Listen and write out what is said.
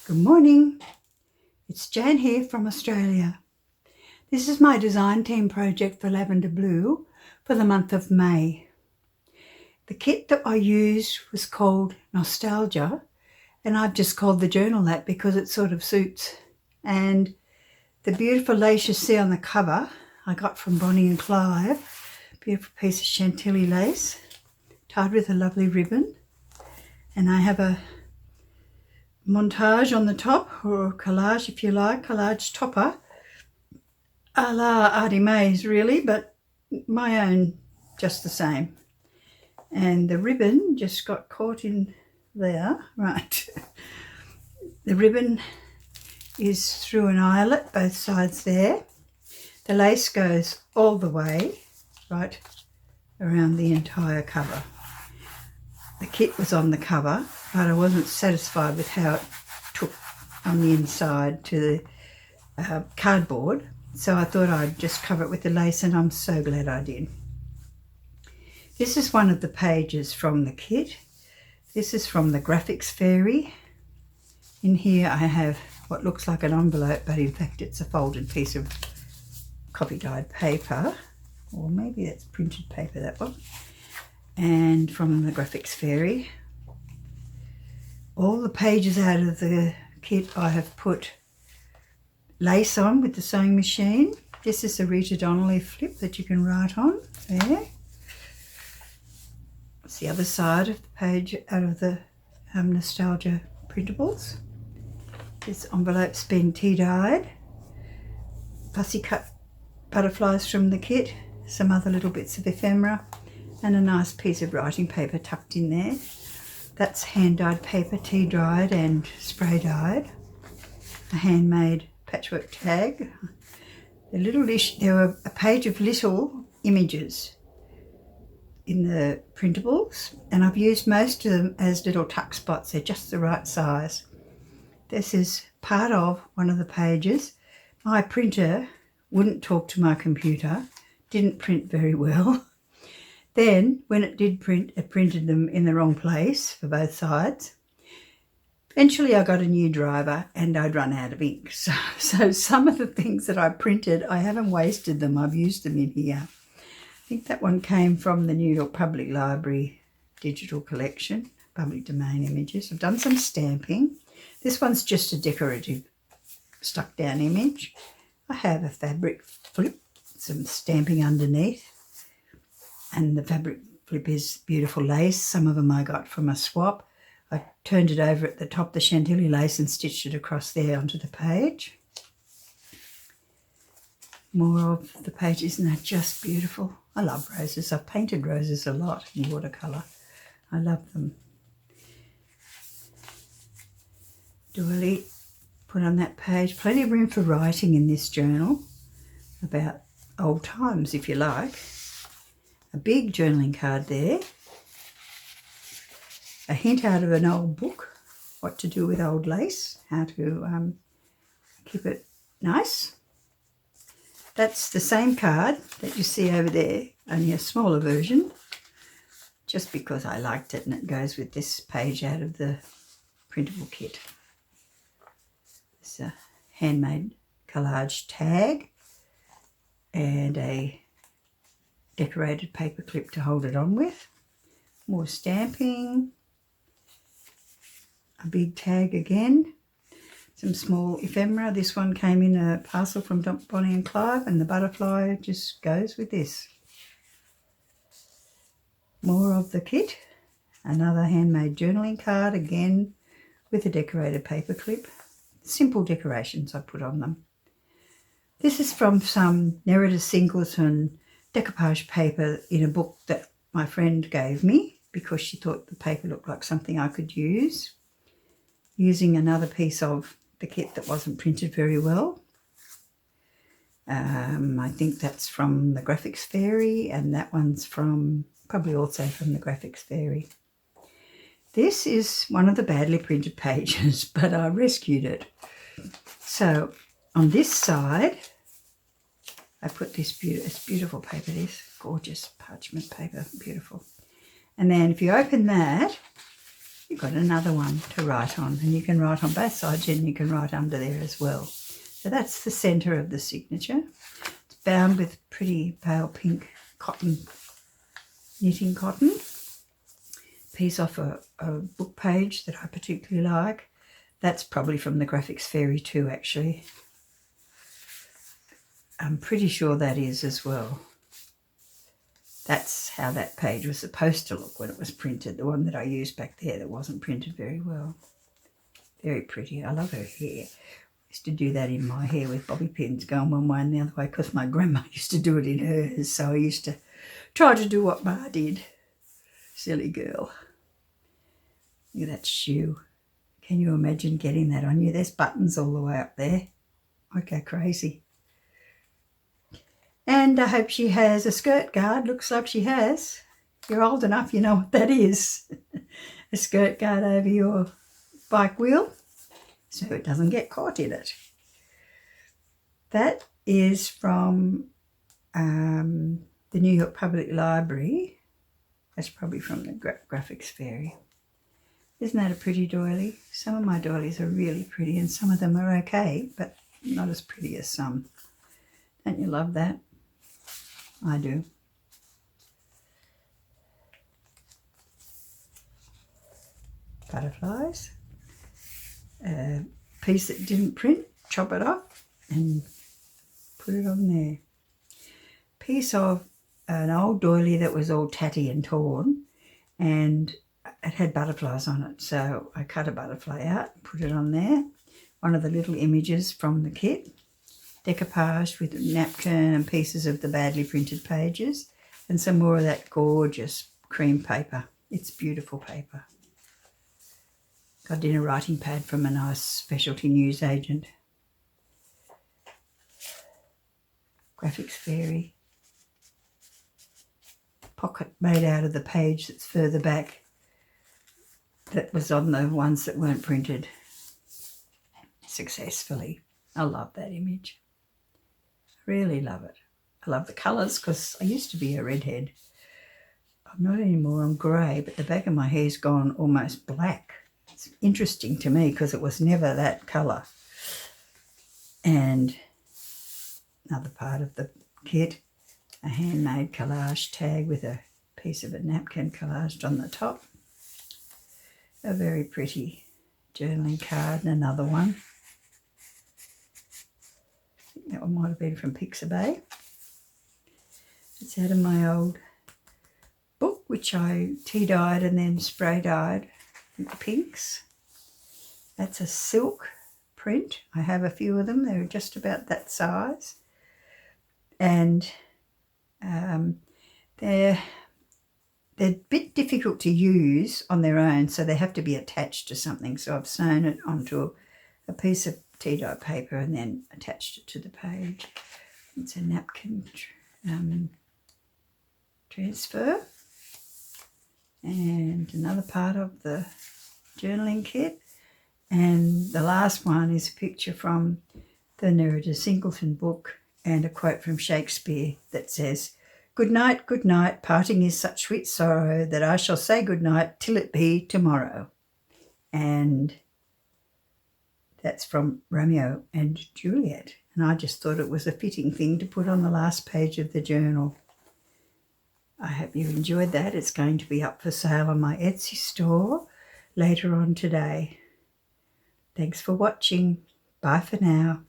Good morning, it's Jan here from Australia. This is my design team project for Lavender Blue for the month of May. The kit that I used was called Nostalgia, and I've just called the journal that because it sort of suits. And the beautiful lace you see on the cover I got from Bonnie and Clyde, beautiful piece of Chantilly lace tied with a lovely ribbon, and I have a montage on the top, or collage if you like, collage topper a la Artie Mays really, but my own just the same. And the ribbon just got caught in there, right. The ribbon is through an eyelet, both sides there. The lace goes all the way right around the entire cover. The kit was on the cover, but I wasn't satisfied with how it took on the inside to the cardboard, so I thought I'd just cover it with the lace, and I'm so glad I did. This is one of the pages from the kit. This is from the Graphics Fairy. In here I have what looks like an envelope, but in fact it's a folded piece of copy dyed paper, or maybe that's printed paper, that one. And from the Graphics Fairy, all the pages out of the kit I have put lace on with the sewing machine. This is a Rita Donnelly flip that you can write on there. It's the other side of the page out of the Nostalgia printables. This envelope's been tea dyed. Fussy cut butterflies from the kit, some other little bits of ephemera, and a nice piece of writing paper tucked in there. That's hand dyed paper, tea dried and spray dyed. A handmade patchwork tag. There were a page of little images in the printables, and I've used most of them as little tuck spots. They're just the right size. This is part of one of the pages. My printer wouldn't talk to my computer, didn't print very well. Then, when it did print, it printed them in the wrong place for both sides. Eventually, I got a new driver and I'd run out of ink. So some of the things that I printed, I haven't wasted them. I've used them in here. I think that one came from the New York Public Library digital collection, public domain images. I've done some stamping. This one's just a decorative stuck down image. I have a fabric flip, some stamping underneath. And the fabric flip is beautiful lace. Some of them I got from a swap. I turned it over at the top, the Chantilly lace, and stitched it across there onto the page. More of the page. Isn't that just beautiful? I love roses. I've painted roses a lot in watercolour. I love them. Doily put on that page. Plenty of room for writing in this journal about old times, if you like. A big journaling card there. A hint out of an old book, what to do with old lace, how to keep it nice. That's the same card that you see over there, only a smaller version, just because I liked it, and it goes with this page out of the printable kit. It's a handmade collage tag and a decorated paper clip to hold it on with. More stamping. A big tag again. Some small ephemera. This one came in a parcel from Bonnie and Clyde, and the butterfly just goes with this. More of the kit. Another handmade journaling card, again with a decorated paper clip. Simple decorations I put on them. This is from some Nerida Singleton decoupage paper in a book that my friend gave me because she thought the paper looked like something I could use. Using another piece of the kit that wasn't printed very well. I think that's from the Graphics Fairy, and that one's from, probably also from the Graphics Fairy. This is one of the badly printed pages, but I rescued it. So on this side, I put this beautiful paper, this gorgeous parchment paper, beautiful. And then if you open that, you've got another one to write on, and you can write on both sides and you can write under there as well. So that's the centre of the signature. It's bound with pretty pale pink cotton, knitting cotton. Piece off a book page that I particularly like. That's probably from the Graphics Fairy too, actually. I'm pretty sure that is as well. That's how that page was supposed to look when it was printed. The one that I used back there that wasn't printed very well. Very pretty. I love her hair. I used to do that in my hair with bobby pins going one way and the other way because my grandma used to do it in hers. So I used to try to do what Ma did. Silly girl. Look at that shoe. Can you imagine getting that on you? There's buttons all the way up there. I'd go crazy. And I hope she has a skirt guard. Looks like she has. If you're old enough, you know what that is. A skirt guard over your bike wheel so it doesn't get caught in it. That is from the New York Public Library. That's probably from the Graphics Fairy. Isn't that a pretty doily? Some of my doilies are really pretty and some of them are okay, but not as pretty as some. Don't you love that? I do. Butterflies. A piece that didn't print, chop it off and put it on there. Piece of an old doily that was all tatty and torn, and it had butterflies on it, so I cut a butterfly out, put it on there. One of the little images from the kit. Decoupaged with a napkin and pieces of the badly printed pages, and some more of that gorgeous cream paper. It's beautiful paper. Got in a writing pad from a nice specialty news agent. Graphics Fairy. Pocket made out of the page that's further back that was on the ones that weren't printed successfully. I love that image. Really love it. I love the colours because I used to be a redhead. I'm not anymore, I'm grey, but the back of my hair's gone almost black. It's interesting to me because it was never that colour. And another part of the kit, a handmade collage tag with a piece of a napkin collaged on the top. A very pretty journaling card and another one. That one might have been from Pixabay. It's out of my old book, which I tea-dyed and then spray-dyed with pinks. That's a silk print. I have a few of them. They're just about that size. And they're a bit difficult to use on their own, so they have to be attached to something. So I've sewn it onto a piece of tea-dye paper and then attached it to the page. It's a napkin transfer. And another part of the journaling kit. And the last one is a picture from the Nereida Singleton book and a quote from Shakespeare that says, good night, parting is such sweet sorrow that I shall say good night till it be tomorrow. And that's from Romeo and Juliet. And I just thought it was a fitting thing to put on the last page of the journal. I hope you enjoyed that. It's going to be up for sale on my Etsy store later on today. Thanks for watching. Bye for now.